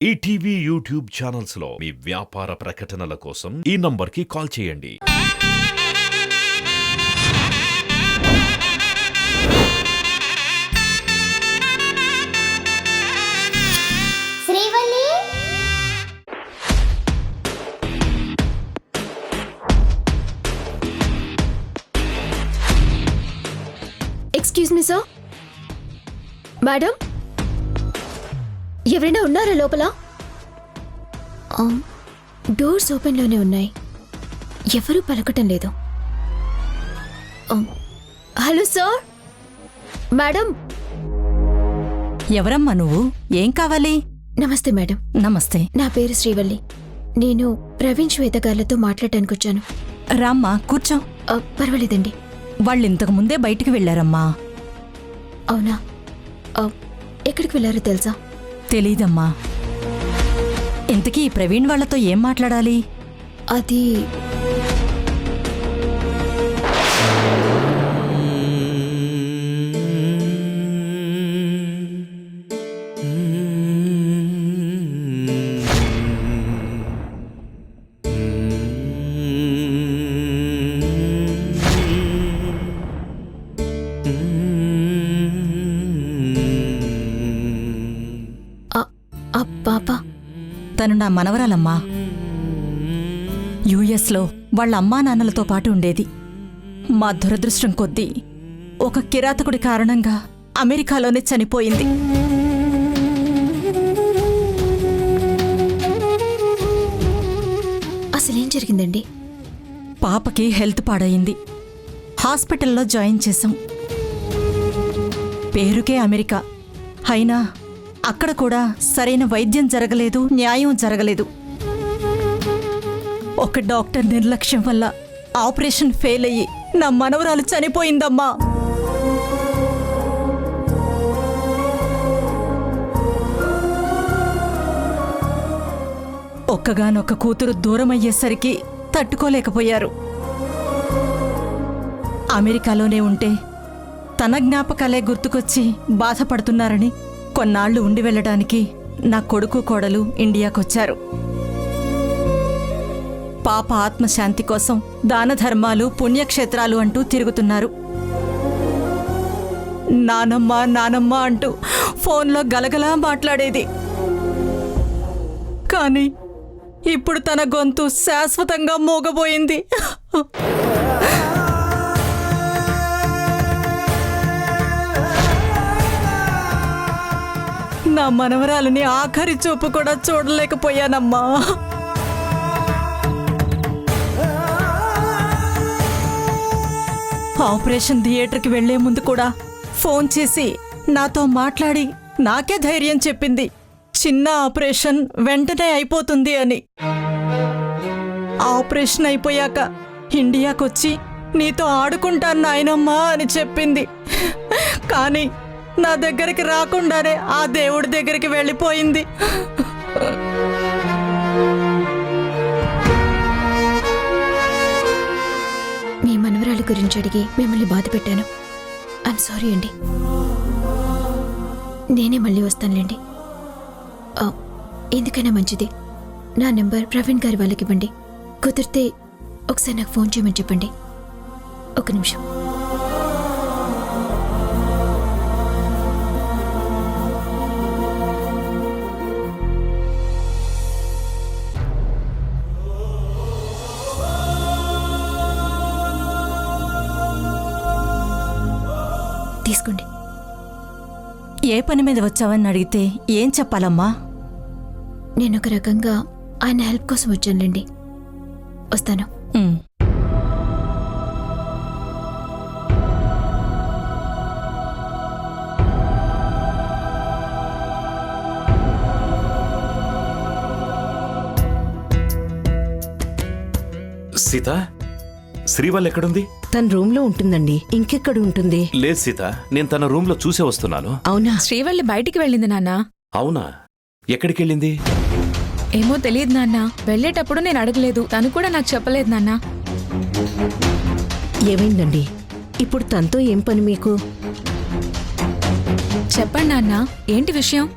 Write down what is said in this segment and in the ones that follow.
ETV YouTube channels లో మీ వ్యాపార ప్రకటనల కోసం ఈ నంబర్కి కాల్ చేయండి. Srivalli, excuse me sir. Madam, ఎవరైనా ఉన్నారా లోపల? డోర్స్ ఓపెన్లోనే ఉన్నాయి, ఎవరూ పలకటం లేదు. Hello sir. మేడం. ఎవరమ్మా నువ్వు? ఏం కావాలి? నమస్తే మేడం. నమస్తే. నా పేరు శ్రీవల్లి. నేను ప్రవీణ్ శ్వేత గారితో మాట్లాడటానికి వచ్చాను. రామ్మా, కూర్చో. పర్వాలేదండి. వాళ్ళింతకు ముందే బయటికి వెళ్లారమ్మా. అవునా? ఎక్కడికి వెళ్ళారో తెలుసా? తెలీదమ్మా. ఇంతకీ ఈ ప్రవీణ్ వాళ్లతో ఏం మాట్లాడాలి? అది పాప. తను నా మనవరాలమ్మా. యుఎస్లో వాళ్ళ అమ్మా నాన్నలతో పాటు ఉండేది. మా దురదృష్టం కొద్దీ ఒక కిరాతకుడి కారణంగా అమెరికాలోనే చనిపోయింది. అసలేం జరిగిందండి? పాపకి హెల్త్ పాడయింది. హాస్పిటల్లో జాయిన్ చేశాం. పేరుకే అమెరికా, అయినా అక్కడ కూడా సరైన వైద్యం జరగలేదు, న్యాయం జరగలేదు. ఒక డాక్టర్ నిర్లక్ష్యం వల్ల ఆపరేషన్ ఫెయిల్ అయ్యి నా మనవరాలు చనిపోయిందమ్మా. ఒక్కగానొక్క కూతురు దూరమయ్యేసరికి తట్టుకోలేకపోయారు. అమెరికాలోనే ఉంటే తన జ్ఞాపకాలే గుర్తుకొచ్చి బాధపడుతున్నారని కొన్నాళ్లు ఉండి వెళ్ళడానికి నా కొడుకు కోడలు ఇండియాకొచ్చారు. పాప ఆత్మశాంతి కోసం దాన ధర్మాలు, పుణ్యక్షేత్రాలు అంటూ తిరుగుతున్నారు. నానమ్మ నానమ్మ అంటూ ఫోన్లో గలగలా మాట్లాడేది. కానీ ఇప్పుడు తన గొంతు శాశ్వతంగా మూగబోయింది. నా మనవరాలని ఆఖరి చూపు కూడా చూడలేకపోయానమ్మా. ఆపరేషన్ థియేటర్కి వెళ్లే ముందు కూడా ఫోన్ చేసి నాతో మాట్లాడి నాకే ధైర్యం చెప్పింది, చిన్న ఆపరేషన్ వెంటనే అయిపోతుంది అని. ఆపరేషన్ అయిపోయాక ఇండియాకొచ్చి నీతో ఆడుకుంటాను నాయనమ్మా అని చెప్పింది. కానీ నా దగ్గరికి రాకుండానే ఆ దేవుడి దగ్గరికి వెళ్ళిపోయింది. మీ మనవరాలి గురించి అడిగి మిమ్మల్ని బాధ పెట్టాను. ఐఎమ్ సారీ అండి. నేనే మళ్ళీ వస్తానులేండి. ఎందుకైనా మంచిది, నా నెంబర్ ప్రవీణ్ గారి వాళ్ళకి ఇవ్వండి. కుదిరితే ఒకసారి నాకు ఫోన్ చేయమని చెప్పండి. ఒక నిమిషం. తీసుకోండి. ఏ పని మీద వచ్చావని అడిగితే ఏం చెప్పాలమ్మా? నేను ఒక రకంగా ఆయన హెల్ప్ కోసం వచ్చానులేండి. వస్తాను. సీత, శ్రీవల్లి ఎక్కడుంది? తన రూమ్ లో ఉంటుందండి. ఇంకెక్కడ ఉంటుంది? లేదు సీత, నేను తన రూమ్ లో చూసే వస్తున్నాను. అవునా? శ్రీవల్లి బయటికి వెళ్ళింది నాన్నా. అవునా? ఎక్కడికి వెళ్ళింది? ఏమో తెలియదు నాన్న. వెళ్ళేటప్పుడు నేను అడగలేదు, తను కూడా నాకు చెప్పలేదు నాన్న. ఏమైందండి? ఇప్పుడు తనతో ఏం పని మీకు? చెప్పండి నాన్న, ఏంటి విషయం?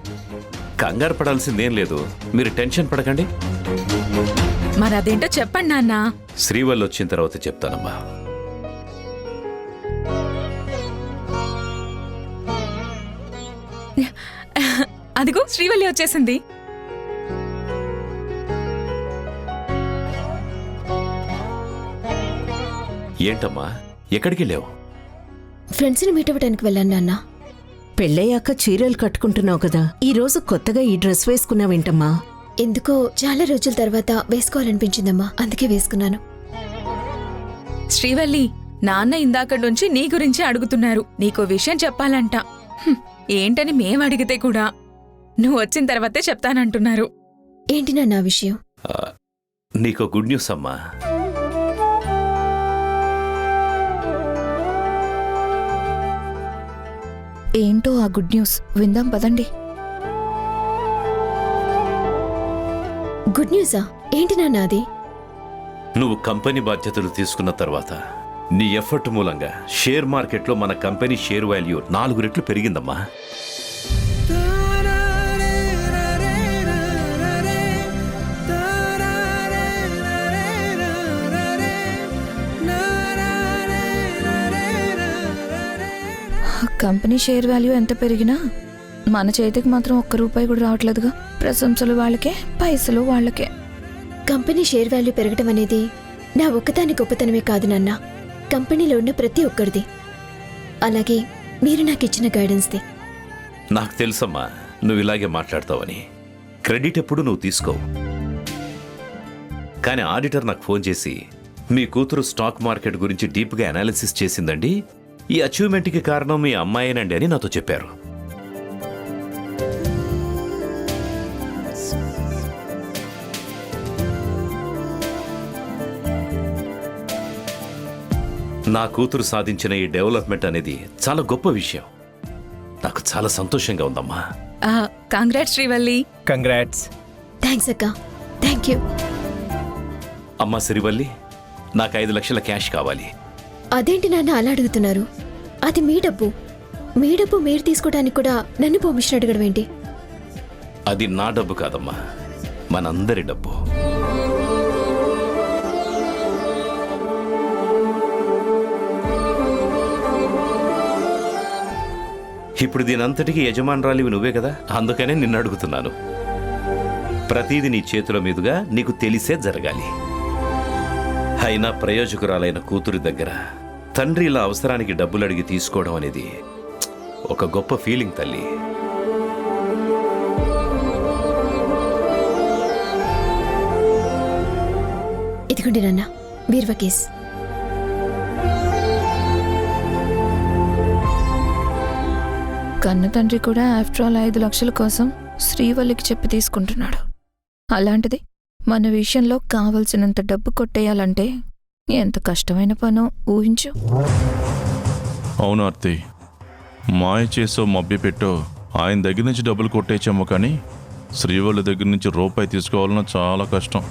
కంగారు పడాల్సిందేం లేదు, మీరు టెన్షన్ పడకండి. మరి అదేంటో చెప్పండి నాన్న. శ్రీవల్లి వచ్చిన తర్వాత చెప్తానమ్మా. అదిగో శ్రీవల్లి వచ్చేసింది. ఏంటమ్మా, ఎక్కడికి లేవు? ఫ్రెండ్స్ని మీట్ అవ్వడానికి వెళ్ళాను నాన్న. పెళ్ళయ్యాక చీరలు కట్టుకుంటున్నావు కదా, ఈ రోజు కొత్తగా ఈ డ్రెస్ వేసుకున్నావేంటమ్మా? ఎందుకో చాలా రోజుల తర్వాత వేసుకోవాలనిపించిందమ్మా, అందుకే వేసుకున్నాను. శ్రీవల్లి, నాన్న ఇందాక నుంచి నీ గురించి అడుగుతున్నారు. నీకో విషయం చెప్పాలంట. ఏంటని మేం అడిగితే కూడా నువ్వు వచ్చిన తర్వాతే చెప్తానంటున్నారు. ఏంటి నాన్న ఆ విషయం? నీకో గుడ్ న్యూస్ అమ్మా. ఏంటో ఆ గుడ్ న్యూస్, విందాం పదండి. గుడ్ న్యూసా? ఏంటి నాన్న అది? నువ్వు కంపెనీ బాధ్యతలు తీసుకున్న తర్వాత నీ ఎఫర్ట్ మూలంగా షేర్ మార్కెట్లో మన కంపెనీ షేర్ వాల్యూ 4 రెట్లు పెరిగిందమ్మా. కంపెనీ షేర్ వాల్యూ ఎంత పెరిగినా మన చేతికి మాత్రం ₹1 కూడా రావట్లేదుగా. ప్రశంసలు వాళ్ళకే, పైసలు వాళ్ళకే. కంపెనీ షేర్ వాల్యూ పెరగటం అనేది నా ఒక్కదాని గొప్పతనమే కాదు నాన్న, కంపెనీలో ఉన్న ప్రతి ఒక్కరిది. అలాగే మీరు నాకు ఇచ్చిన గైడెన్స్ది. నాకు తెలుసమ్మా నువ్వు ఇలాగే మాట్లాడతావని. క్రెడిట్ ఎప్పుడు నువ్వు తీసుకోవు. కానీ ఆడిటర్ నాకు ఫోన్ చేసి మీ కూతురు స్టాక్ మార్కెట్ గురించి డీప్గా అనాలిసిస్ చేసిందండి, ఈ అచీవ్మెంట్కి కారణం మీ అమ్మాయేనండి అని నాతో చెప్పారు. నా కూతురు సాధించిన ఈ డెవలప్మెంట్ అనేది చాలా గొప్ప విషయం. నాకు చాలా సంతోషంగా ఉందమ్మా. కంగ్రాట్స్ శ్రీవల్లి. కంగ్రాట్స్. థ్యాంక్స్ అక్క, థ్యాంక్ యూ. అమ్మా శ్రీవల్లి, నాకు 5 లక్షల క్యాష్ కావాలి. అదేంటి నాన్న అలా అడుగుతున్నారు? అది మీ డబ్బు. మీ డబ్బు మీరు తీసుకోవడానికి కూడా నన్ను పర్మిషన్ అడగడం ఏంటి? అది నా డబ్బు కాదమ్మా, మనందరి డబ్బు. ఇప్పుడు దీనంతటికీ యజమానురాలివి నువ్వే కదా, అందుకనే నిన్ను అడుగుతున్నాను. ప్రతీది నీ చేతుల మీదుగా నీకు తెలిసే జరగాలి. అయినా ప్రయోజకురాలైన కూతురి దగ్గర తండ్రి ఇలా అవసరానికి డబ్బులు అడిగి తీసుకోవడం అనేది ఒక గొప్ప ఫీలింగ్ తల్లి. ఇదిగోండి నాన్న, బీర్వా కేస్. కన్న తండ్రి కూడా ఆఫ్టర్ ఆల్ 5 లక్షల కోసం శ్రీవల్లికి చెప్పి తీసుకుంటున్నాడు. అలాంటిది మన విషయంలో కావలసినంత డబ్బు కొట్టేయాలంటే ఎంత కష్టమైన పనో ఊహించు. అవును ఆర్తి, మాయ చేసో మభ్య పెట్టో ఆయన దగ్గర నుంచి డబ్బులు కొట్టేచ్చాము, కానీ శ్రీవల్లి దగ్గర నుంచి రూపాయి తీసుకోవాలన్నా చాలా కష్టం.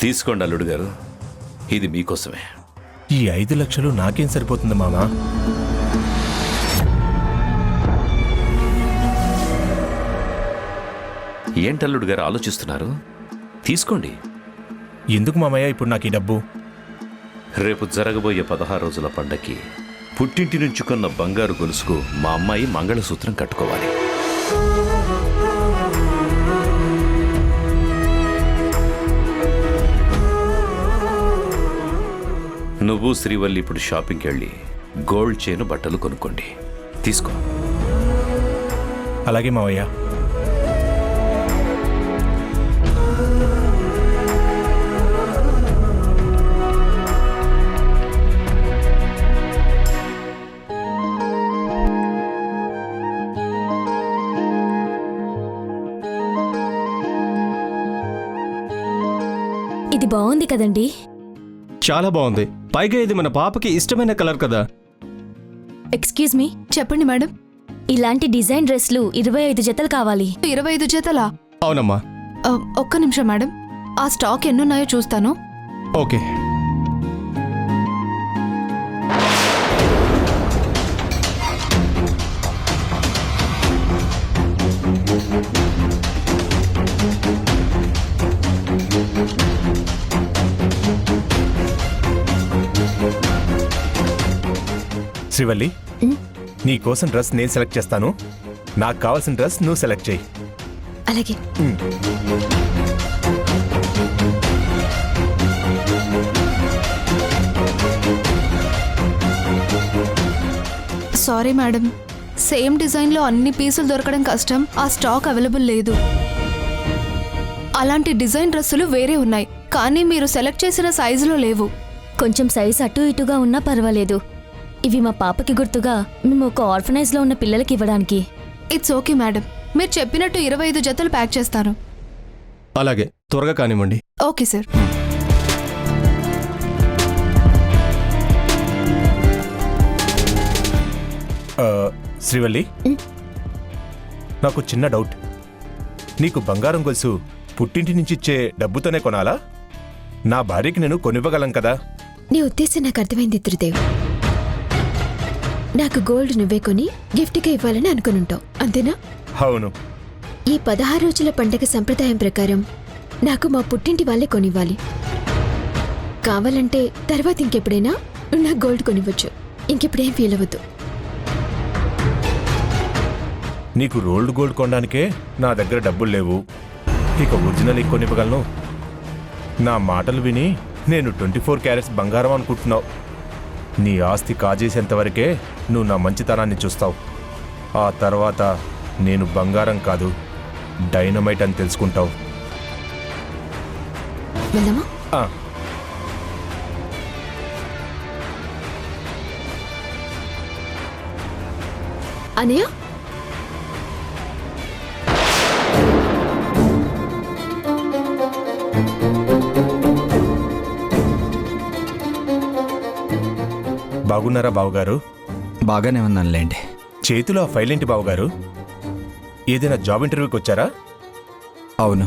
తీసుకోండి అల్లుడు గారు, ఇది మీకోసమే. ఈ 5 లక్షలు నాకేం సరిపోతుంది మామా? ఏంటల్లుడు గారు ఆలోచిస్తున్నారు? తీసుకోండి. ఎందుకు మామయ్య ఇప్పుడు నాకు ఈ డబ్బు? రేపు జరగబోయే 16 రోజుల పండక్కి పుట్టింటి నుంచి కొన్న బంగారు గొలుసుకు మా అమ్మాయి మంగళసూత్రం కట్టుకోవాలి. నువ్వు శ్రీవల్లి ఇప్పుడు షాపింగ్కి వెళ్ళి గోల్డ్ చైన్, బట్టలు కొనుక్కోండి. తీసుకో. అలాగే మావయ్య. ఇది బాగుంది కదండి. చాలా బాగుంది. పైగా ఇది మన పాపకి ఇష్టమైన కలర్ కదా. ఎక్స్క్యూజ్ మీ, చెప్పండి మేడం. ఇలాంటి డిజైన్ డ్రెస్లు 25 జతలు కావాలి. 25 జతలా? అవునమ్మా. ఒక్క నిమిషం మేడం. ఆ స్టాక్ ఎన్నున్నాయో చూస్తాను. ఓకే. శ్రీవల్లి, నీ కోసం డ్రెస్ నేను సెలెక్ట్ చేస్తాను. నాకు కావాల్సిన డ్రెస్ నువ్వు సెలెక్ట్ చేయి. అలాగే. సారీ మేడం, సేమ్ డిజైన్లో అన్ని పీసులు దొరకడం కష్టం. ఆ స్టాక్ అవైలబుల్ లేదు. అలాంటి డిజైన్ డ్రెస్సులు వేరే ఉన్నాయి, కానీ మీరు సెలెక్ట్ చేసిన సైజులో లేవు. కొంచెం సైజ్ అటు ఇటుగా ఉన్నా పర్వాలేదు. ఇవి మా పాపకి గుర్తుగా మేము ఒక ఆర్ఫనైజ్లో ఉన్న పిల్లలకి ఇవ్వడానికి. ఇట్స్ ఓకే మేడం, మీరు చెప్పినట్టు 25 జతలు ప్యాక్ చేస్తాను. అలాగే, త్వరగా కానివ్వండి. Okay sir. శ్రీవల్లి, నాకు చిన్న డౌట్. నీకు బంగారం గొలుసు పుట్టింటి నుంచి ఇచ్చే డబ్బుతోనే కొనాలా? నా భార్యకి నేను కొనివ్వగలం కదా. నీ ఉద్దేశం నాకు అర్థమైంది త్రిదేవ్. నాకు గోల్డ్ నువ్వే కొని గిఫ్ట్గా ఇవ్వాలని అనుకునుంటావు, అంతేనా? అవును. ఈ 16 రోజుల పండగ సంప్రదాయం ప్రకారం నాకు మా పుట్టింటి వాళ్ళే కొనివ్వాలి. కావాలంటే తర్వాత ఇంకెప్పుడైనా నువ్వు నాకు గోల్డ్ కొనివ్వచ్చు. ఇంకెప్పుడేం ఫీల్ అవ్వద్దు. నీకు రోల్డ్ గోల్డ్ కొనడానికే నా దగ్గర డబ్బులు లేవు. ఇక ఒరిజినల్ కొనివ్వగలను. నా మాటలు విని నేను 24 క్యారెట్స్ బంగారం అనుకుంటున్నావు. నీ ఆస్తి కాజేసేంత వరకే నువ్వు నా మంచితనాన్ని చూస్తావు. ఆ తర్వాత నేను బంగారం కాదు, డైనమైట్ అని తెలుసుకుంటావు. వెళ్దామా? అనయ్య, బాగున్నారా బావగారు? బాగానే ఉన్నానులేండి. చేతిలో ఆ ఫైల్ ఏంటి బావగారు? ఏదైనా జాబ్ ఇంటర్వ్యూకి వచ్చారా? అవును,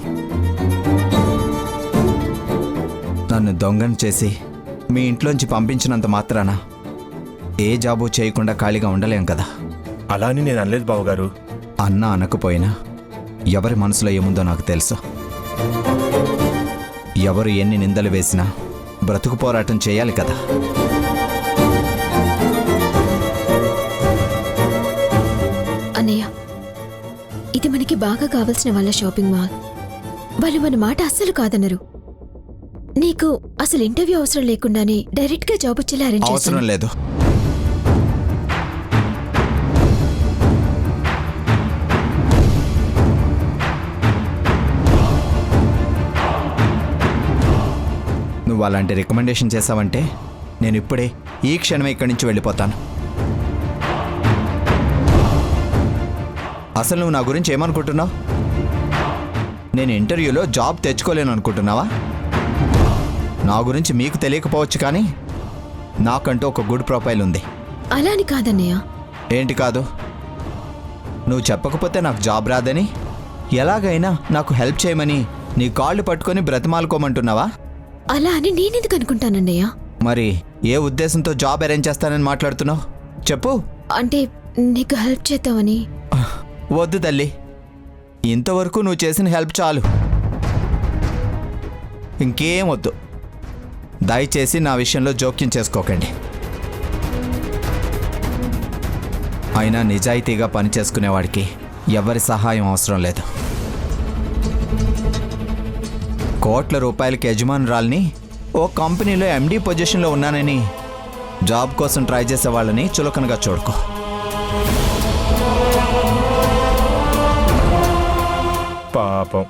నన్ను దొంగను చేసి మీ ఇంట్లోంచి పంపించినంత మాత్రాన ఏ జాబు చేయకుండా ఖాళీగా ఉండలేం కదా. అలా అని నేను అనలేదు బావగారు. అన్నా అనకపోయినా ఎవరి మనసులో ఏముందో నాకు తెలుసు. ఎవరు ఎన్ని నిందలు వేసినా బ్రతుకు పోరాటం చేయాలి కదా. అన్నయ్య, ఇది మనకి బాగా కావాల్సిన వాళ్ళ షాపింగ్ మాల్. వాళ్ళు మన మాట అస్సలు కాదన్నారు. నీకు అసలు ఇంటర్వ్యూ అవసరం లేకుండానే డైరెక్ట్ గా జాబ్ వచ్చేలా అరేంజ్ అవసరం లేదు. నువ్వు అలాంటి రికమెండేషన్ చేసావంటే నేను ఇప్పుడే ఈ క్షణమే ఇక్కడి నుంచి వెళ్ళిపోతాను. అసలు నువ్వు నా గురించి ఏమనుకుంటున్నావు? నేను ఇంటర్వ్యూలో జాబ్ తెచ్చుకోలేను అనుకుంటున్నావా? నా గురించి మీకు తెలియకపోవచ్చు, కానీ నాకంటూ ఒక గుడ్ ప్రొఫైల్ ఉంది. అలా అని కాదన్నయ్య. ఏంటి కాదు? నువ్వు చెప్పకపోతే నాకు జాబ్ రాదని, ఎలాగైనా నాకు హెల్ప్ చేయమని నీ కాళ్ళు పట్టుకొని బ్రతిమాలుకోమంటున్నావా? అలా అని నేనెందుకు అనుకుంటానన్నయ్య? మరి ఏ ఉద్దేశంతో జాబ్ అరేంజ్ చేస్తానని మాట్లాడుతున్నావు? చెప్పు. అంటే నీకు హెల్ప్ చేద్దామని. వద్దు తల్లి, ఇంతవరకు నువ్వు చేసిన హెల్ప్ చాలు. ఇంకేం వద్దు. దయచేసి నా విషయంలో జోక్యం చేసుకోకండి. అయినా నిజాయితీగా పనిచేసుకునేవాడికి ఎవరి సహాయం అవసరం లేదు. కోట్ల రూపాయలకి యజమానురాల్ని ఓ కంపెనీలో ఎండీ పొజిషన్లో ఉన్నానని జాబ్ కోసం ట్రై చేసే వాళ్ళని చులకనగా చూడుకో. పాపం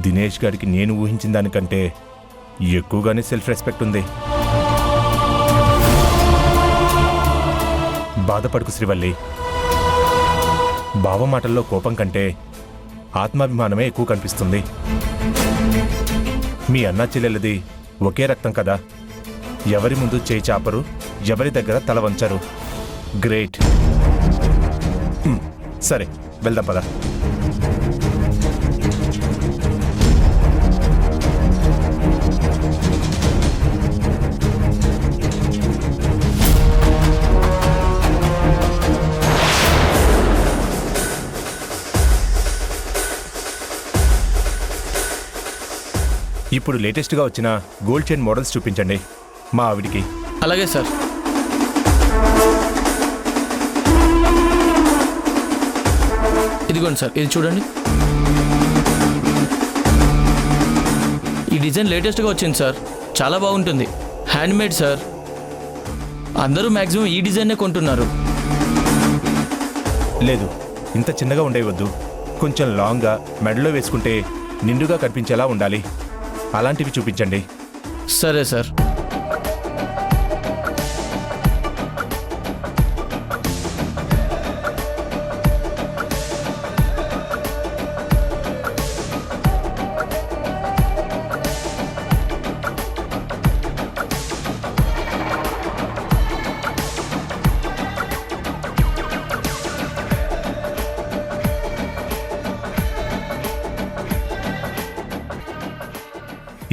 దినేష్ గారికి నేను ఊహించిన దానికంటే ఎక్కువగానే సెల్ఫ్ రెస్పెక్ట్ ఉంది. బాధపడుకు శ్రీవల్లి. బావ మాటల్లో కోపం కంటే ఆత్మాభిమానమే ఎక్కువ కనిపిస్తుంది. మీ అన్నా చెల్లెలది ఒకే రక్తం కదా. ఎవరి ముందు చేయి చాపరు, ఎవరి దగ్గర తల వంచరు. గ్రేట్. సరే, వెళ్దాం పద. ఇప్పుడు లేటెస్ట్గా వచ్చిన గోల్డ్ చైన్ మోడల్స్ చూపించండి మా ఆవిడికి. అలాగే సార్. ఇదిగోండి సార్, ఇది చూడండి. ఈ డిజైన్ లేటెస్ట్గా వచ్చింది సార్, చాలా బాగుంటుంది. Handmade sir. అందరూ మ్యాక్సిమం ఈ డిజైన్నే కొంటున్నారు. లేదు, ఇంత చిన్నగా ఉండేవద్దు. కొంచెం లాంగ్గా మెడలో వేసుకుంటే నిండుగా కనిపించేలా ఉండాలి. అలాంటివి చూపించండి. సరే సార్.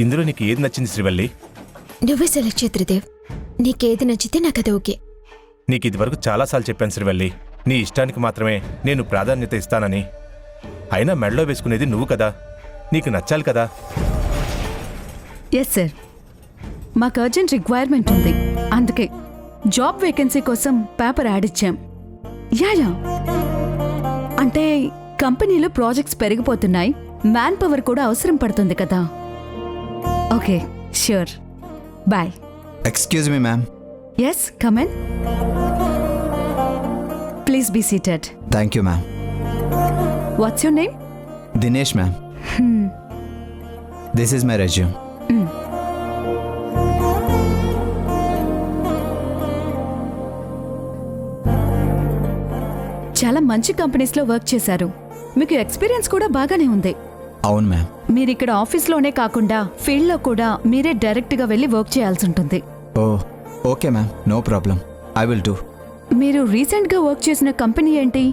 ఇందులో నీకు ఏది నచ్చింది శ్రీవల్లి? నువ్వే సెలెక్ట్ చేయి త్రిదేవ్. నీకేది నచ్చితే నాకు అది ఓకే. నీకు ఇదివరకు చాలాసార్లు చెప్పాను శ్రీవల్లి, నీ ఇష్టానికి మాత్రమే నేను ప్రాధాన్యత ఇస్తానని. అయినా మెడలో వేసుకునేది నువ్వు కదా, నీకు నచ్చాలి కదా. ఎస్ సార్, మాకు అర్జెంట్ రిక్వైర్మెంట్ ఉంది, అందుకే జాబ్ వేకెన్సీ కోసం పేపర్ యాడ్ ఇచ్చాం. యా అంటే కంపెనీలో ప్రాజెక్ట్స్ పెరిగిపోతున్నాయి, మ్యాన్ పవర్ కూడా అవసరం పడుతుంది కదా. Okay, sure, bye. Excuse me ma'am. Yes, come in. Please be seated. Thank you ma'am. What's your name? Dinesh ma'am. This is my resume. చాలా మంచి కంపెనీస్లో వర్క్ చేశారు, మీకు ఎక్స్పీరియన్స్ కూడా బాగానే ఉంది. అవును మ్యామ్. మీరు ఇక్కడ ఆఫీస్లోనే కాకుండా ఫీల్డ్లో కూడా మీరే డైరెక్ట్గా వెళ్ళి వర్క్ చేయాల్సి ఉంటుంది. Oh okay ma'am, no problem, I will do. మీరు రీసెంట్గా వర్క్ చేసిన కంపెనీ ఏంటి?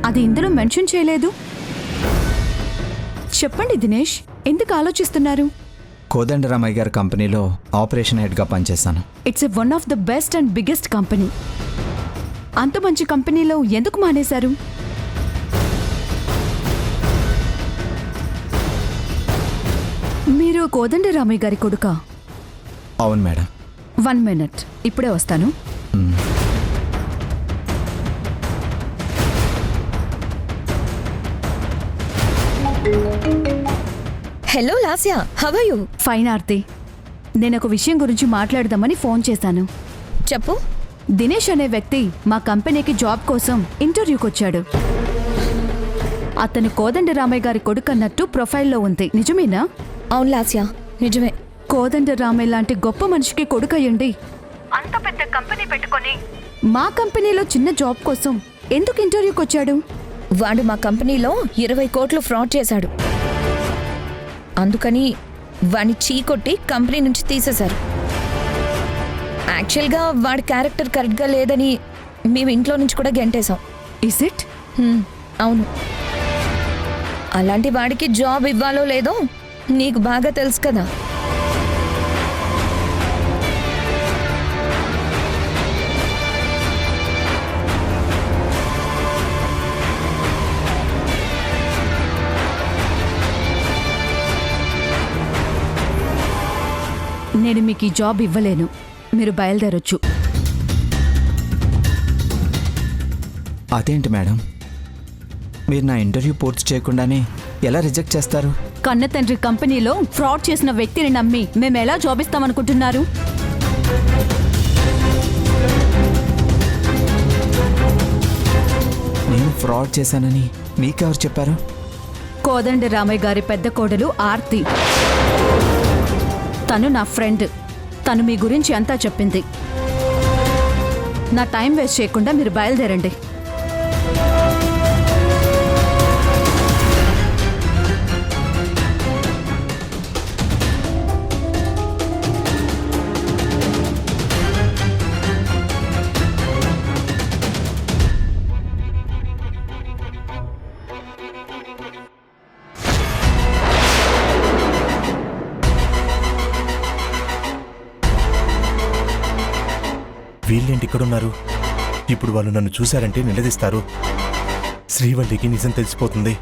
అది ఇందులో మెన్షన్ చేయలేదు. చెప్పండి దినేష్, ఎందుకు ఆలోచిస్తున్నారు? కోదండరామయ్య గారి కంపెనీలో ఆపరేషన్ హెడ్గా పనిచేశాను. It's a one of the best and biggest company. అంత మంచి కంపెనీలో ఎందుకు మానేశారు? మీరు కోదండరామయ్య గారి కొడుకా? అవును మేడం. 1 minute, ఇప్పుడే వస్తాను. Hello Lasya, how are you? Fine Aarti, నేను ఒక విషయం గురించి మాట్లాడదామని ఫోన్ చేశాను. చెప్పు. దినేష్ అనే వ్యక్తి మా కంపెనీకి జాబ్ కోసం ఇంటర్వ్యూకి వచ్చాడు. అతను కోదండరామయ్య గారి కొడుకు అన్నట్టు ప్రొఫైల్లో ఉంది, నిజమేనా? అవును లాస్యా, నిజమే. కోదండరామయ్య లాంటి గొప్ప మనిషికి కొడుకయ్యండి అంత పెద్ద కంపెనీ పెట్టుకొని మా కంపెనీలో చిన్న జాబ్ కోసం ఎందుకు ఇంటర్వ్యూకి వచ్చాడు? వాడు మా కంపెనీలో 20 కోట్లు ఫ్రాడ్ చేశాడు. అందుకని వాడిని చీకొట్టి కంపెనీ నుంచి తీసేశారు. యాక్చువల్గా వాడి క్యారెక్టర్ కరెక్ట్గా లేదని మేము ఇంట్లో నుంచి కూడా గెంటేశాం. Is it? అవును. అలాంటి వాడికి జాబ్ ఇవ్వాలో లేదో నీకు బాగా తెలుసు కదా. నేను మీకు ఈ జాబ్ ఇవ్వలేను, మీరు బయలుదేరొచ్చు. అదేంటి మేడం, మీరు నా ఇంటర్వ్యూ పూర్తి చేయకుండానే ఎలా రిజెక్ట్ చేస్తారు? కన్న తండ్రి కంపెనీలో ఫ్రాడ్ చేసిన వ్యక్తిని నమ్మి మేము ఎలా జాబ్ ఇస్తామనుకుంటున్నారు? నేను ఫ్రాడ్ చేశానని మీకెవరు చెప్పారు? కోదండరామయ్య గారి పెద్ద కోడలు ఆర్తి. తను నా ఫ్రెండ్, తను మీ గురించి అంతా చెప్పింది. నా టైం వేస్ట్ చేయకుండా మీరు బయలుదేరండి. వీళ్ళేంటి ఇక్కడున్నారు? ఇప్పుడు వాళ్ళు నన్ను చూశారంటే నిలదీస్తారు. శ్రీవల్లికి నిజం తెలిసిపోతుంది.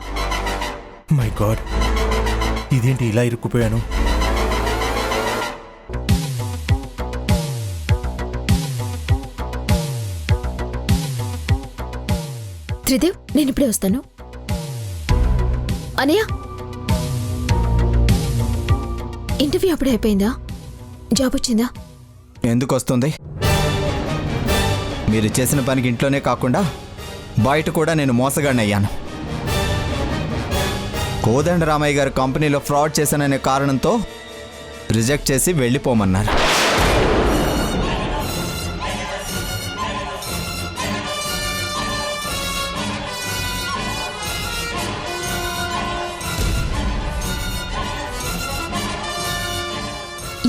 మై గాడ్, ఇదేంటి ఇలా ఇరుక్కుపోయాను? త్రిదేవ్ నేను ఇప్పుడే వస్తాను. అనయ్య, ఇంటర్వ్యూ అప్పుడే అయిపోయిందా? జాబ్ వచ్చిందా? ఎందుకు వస్తుంది? మీరు చేసిన పనికి ఇంట్లోనే కాకుండా బయట కూడా నేను మోసగాడిని అయ్యాను. కోదండరామయ్య గారి కంపెనీలో ఫ్రాడ్ చేశాననే కారణంతో రిజెక్ట్ చేసి వెళ్ళిపోమన్నారు.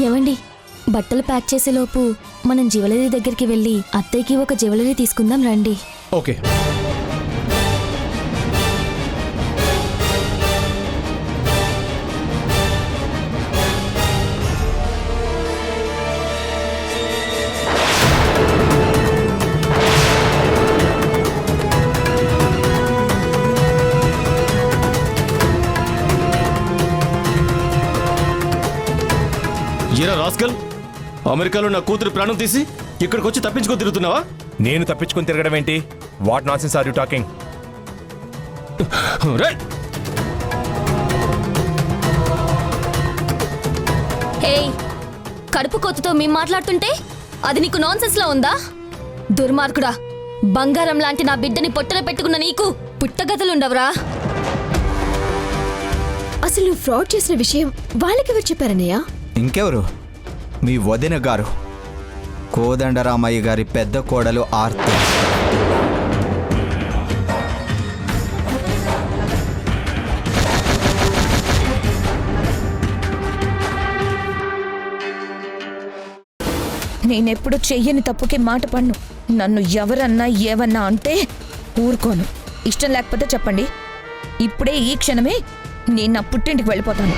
ఏవండి, బట్టలు ప్యాక్ చేసేలోపు మనం జ్యువెలరీ దగ్గరికి వెళ్ళి అత్తయ్యకి ఒక జ్యువెలరీ తీసుకుందాం రండి. ఓకే. ఏరా రాస్కల్, అమెరికాలో నా కూతురు ప్రాణం తీసి ఇక్కడికి వచ్చి తప్పించుకొని తిరుగుతున్నావా? నేను తప్పించుకొని తిరగడం ఏంటి? What nonsense are you talking? Hey, కడుపు కొత్తుతో మేము మాట్లాడుతుంటే అది నీకు నాన్సెన్స్ లా ఉందా? దుర్మార్గుడా, బంగారం లాంటి నా బిడ్డని పొట్టలో పెట్టుకున్న నీకు పుట్టగతులుండవరా? అసలు నువ్వు ఫ్రాడ్ చేసిన విషయం వాళ్ళకెవరు చెప్పారన్నయ్య? ఇంకెవరు? మీ వదిన గారు, కోదండరామయ్య గారి పెద్ద కోడలు ఆర్తి. నేనెప్పుడు చెయ్యని తప్పుకి మాట పన్ను. నన్ను ఎవరన్నా ఏవన్నా అంటే ఊరుకోను. ఇష్టం లేకపోతే చెప్పండి, ఇప్పుడే ఈ క్షణమే నేను నా పుట్టింటికి వెళ్ళిపోతాను.